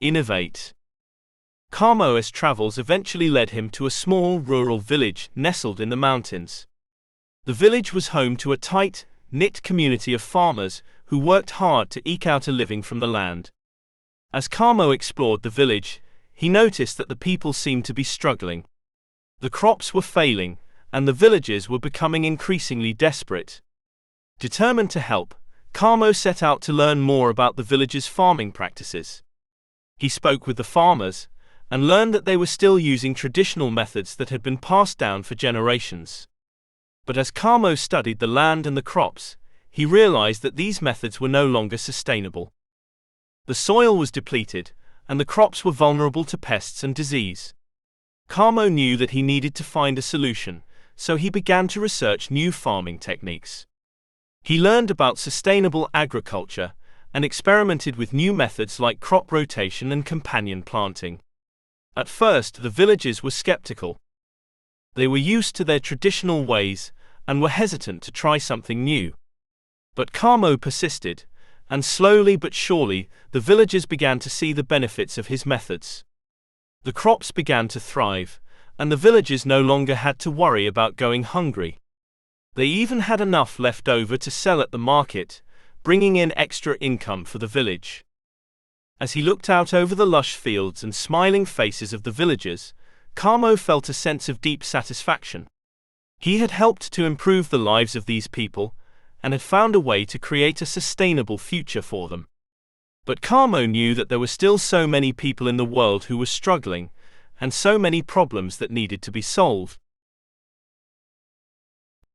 Innovate. Kamo's travels eventually led him to a small rural village nestled in the mountains. The village was home to a tight, knit community of farmers who worked hard to eke out a living from the land. As Kamo explored the village, he noticed that the people seemed to be struggling. The crops were failing, and the villagers were becoming increasingly desperate. Determined to help, Kamo set out to learn more about the village's farming practices. He spoke with the farmers, and learned that they were still using traditional methods that had been passed down for generations. But as Kamo studied the land and the crops, he realized that these methods were no longer sustainable. The soil was depleted, and the crops were vulnerable to pests and disease. Kamo knew that he needed to find a solution, so he began to research new farming techniques. He learned about sustainable agriculture and experimented with new methods like crop rotation and companion planting. At first, the villagers were skeptical. They were used to their traditional ways and were hesitant to try something new. But Kamo persisted, and slowly but surely, the villagers began to see the benefits of his methods. The crops began to thrive, and the villagers no longer had to worry about going hungry. They even had enough left over to sell at the market, bringing in extra income for the village. As he looked out over the lush fields and smiling faces of the villagers, Kamo felt a sense of deep satisfaction. He had helped to improve the lives of these people, and had found a way to create a sustainable future for them. But Kamo knew that there were still so many people in the world who were struggling, and so many problems that needed to be solved.